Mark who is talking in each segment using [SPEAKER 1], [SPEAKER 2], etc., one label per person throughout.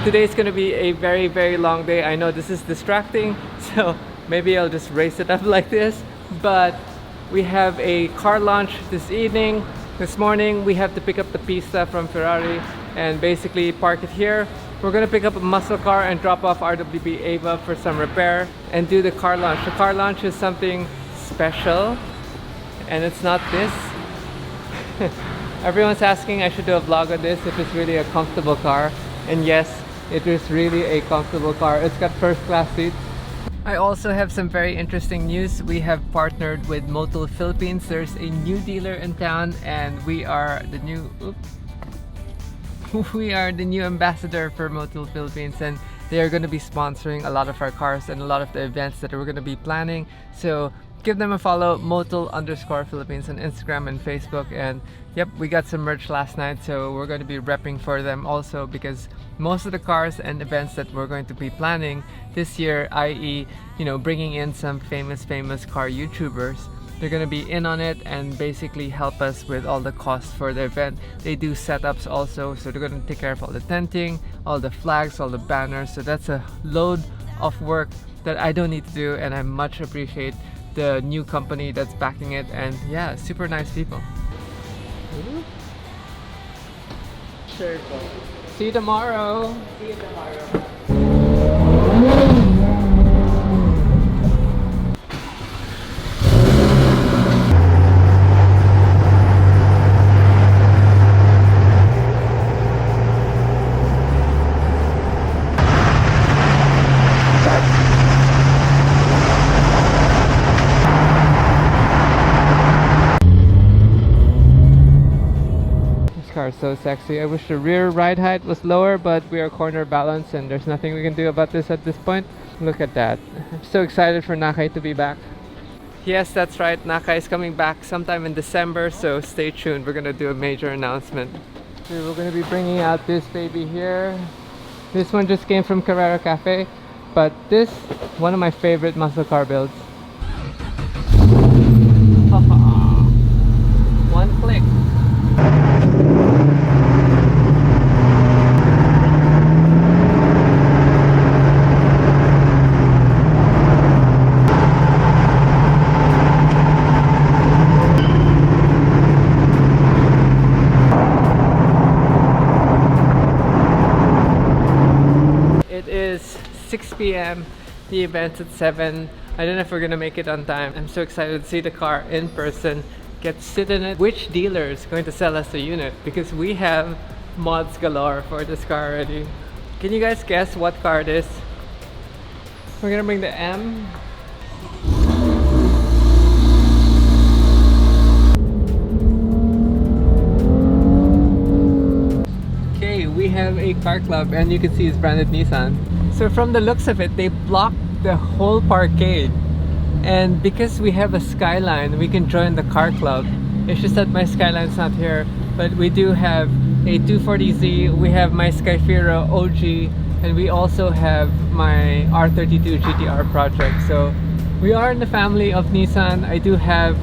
[SPEAKER 1] Today's gonna be a very, very long day. I know this is distracting, so maybe I'll just race it up like this. But we have a car launch this evening. This morning, we have to pick up the Pista from Ferrari and basically park it here. We're gonna pick up a muscle car and drop off RWB Ava for some repair and do the car launch. The car launch is something special, and it's not this. Everyone's asking I should do a vlog on this if it's really a comfortable car. And yes, it is really a comfortable car. It's got first class seats. I also have some very interesting news. We have partnered with Moto Philippines. There's a new dealer in town and we are the new ambassador for Moto Philippines, and they are going to be sponsoring a lot of our cars and a lot of the events that we're going to be planning. So give them a follow, Moto_Philippines on Instagram and Facebook. And yep, we got some merch last night, so we're going to be repping for them also, because most of the cars and events that we're going to be planning this year, i.e., bringing in some famous car YouTubers, they're going to be in on it and basically help us with all the costs for the event. They do setups also, so they're going to take care of all the tenting, all the flags, all the banners. So that's a load of work that I don't need to do, and I much appreciate the new company that's backing it. And yeah, super nice people. Sure. See you tomorrow. See you tomorrow. Car is so sexy. I wish the rear ride height was lower, but we are corner balanced and there's nothing we can do about this at this point. Look at that. I'm so excited for Nakai to be back. Yes, that's right, Nakai is coming back sometime in December, so stay tuned. We're gonna do a major announcement. So we're gonna be bringing out this baby here. This one just came from Carrero Cafe, but this, one of my favorite muscle car builds. One click. It is 6 p.m. The event's at 7. I don't know if we're gonna make it on time. I'm so excited to see the car in person, get to sit in it. Which dealer is going to sell us a unit? Because we have mods galore for this car already. Can you guys guess what car it is? We're gonna bring the M. Okay, we have a car club and you can see it's branded Nissan. So from the looks of it, they blocked the whole parkade. And because we have a Skyline, we can join the car club. It's just that my Skyline's not here, but we do have a 240Z, we have my Skyfira OG, and we also have my R32 GTR project. So we are in the family of Nissan. I do have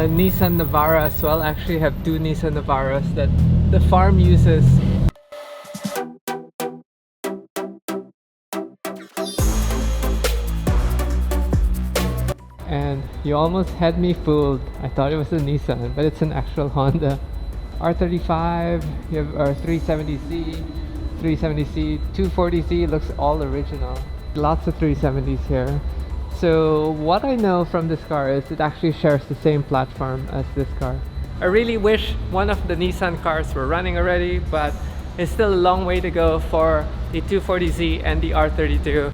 [SPEAKER 1] Nissan Navara as well. I actually have 2 Nissan Navaras that the farm uses. And you almost had me fooled. I thought it was a Nissan, but it's an actual Honda. R35, you have our 370Z, 370C, 240Z looks all original. Lots of 370s here. So what I know from this car is it actually shares the same platform as this car. I really wish one of the Nissan cars were running already, but it's still a long way to go for the 240Z and the R32.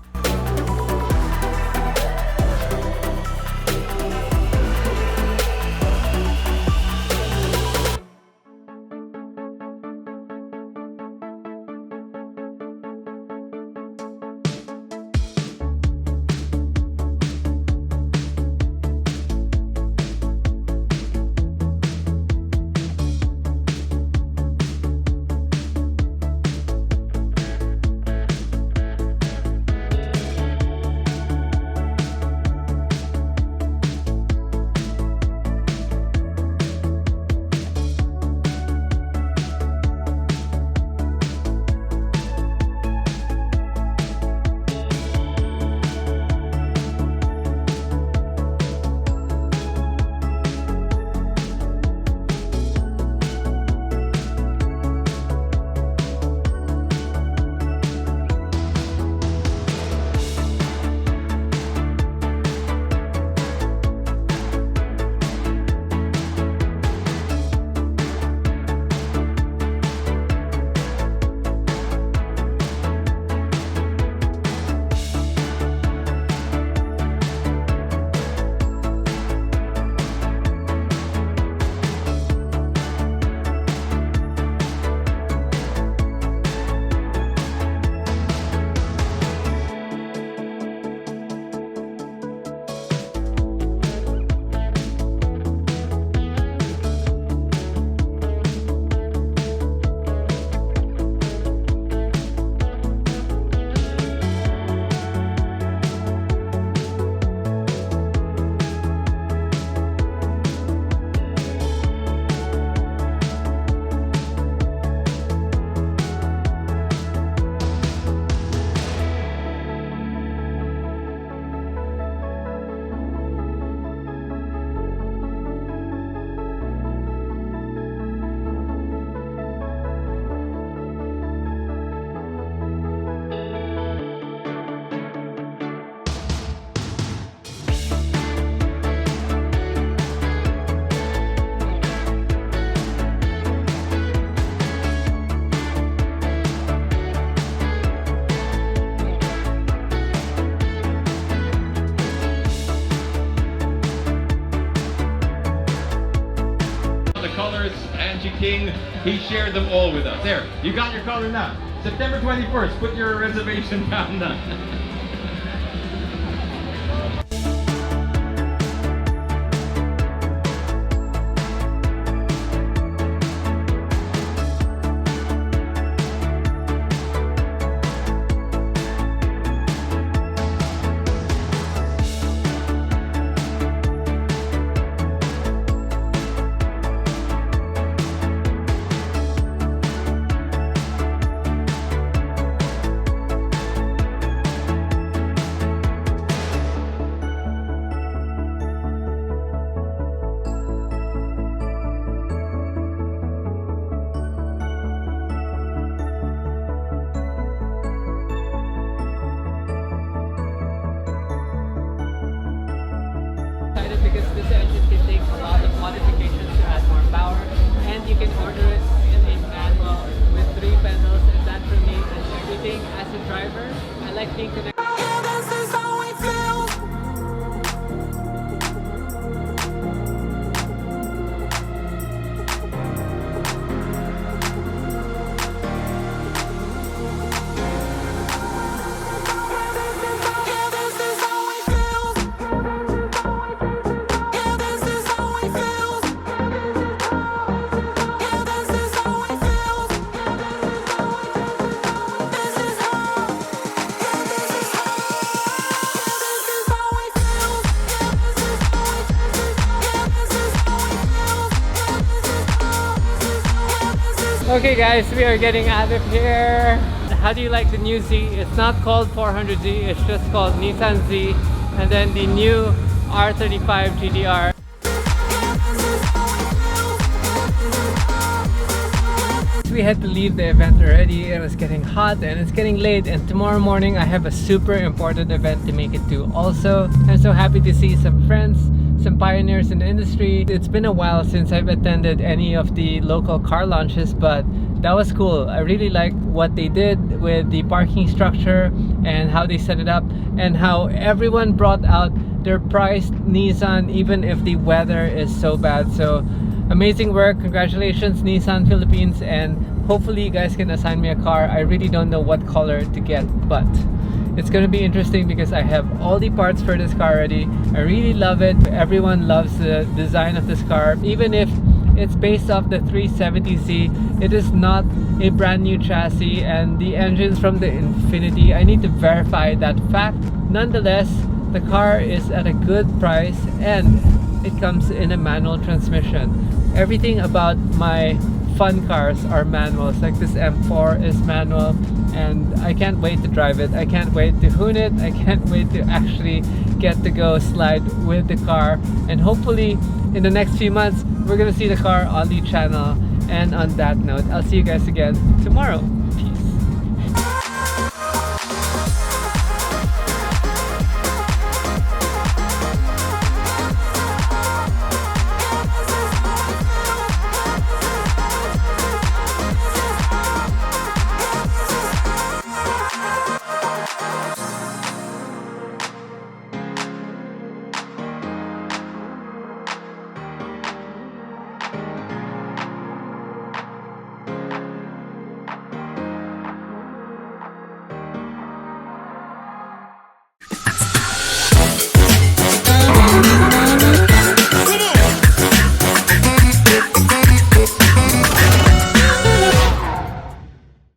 [SPEAKER 2] share them all with us. There, you got your color now. September 21st, put your reservation down now.
[SPEAKER 1] Because this engine can take a lot of modifications to add more power, and you can order it in a manual with 3 pedals, and that for me is everything. As a driver, I like being connected. Okay guys, we are getting out of here. How do you like the new Z? It's not called 400Z, it's just called Nissan Z, and then the new R35 GDR. We had to leave the event already. It was getting hot and it's getting late, and tomorrow morning I have a super important event to make it to also. I'm so happy to see some friends, some pioneers in the industry. It's been a while since I've attended any of the local car launches, but that was cool. I really like what they did with the parking structure and how they set it up, and how everyone brought out their priced Nissan even if the weather is so bad. So amazing work. Congratulations Nissan Philippines, and hopefully you guys can assign me a car. I really don't know what color to get, but it's gonna be interesting because I have all the parts for this car already. I really love it. Everyone loves the design of this car. Even if it's based off the 370Z, it is not a brand new chassis, and the engine's from the Infinity. I need to verify that fact. Nonetheless, the car is at a good price and it comes in a manual transmission. Everything about my fun cars are manuals. Like this M4 is manual, and I can't wait to drive it. I can't wait to hoon it. I can't wait to actually get to go slide with the car, and hopefully in the next few months we're gonna see the car on the channel. And on that note, I'll see you guys again tomorrow.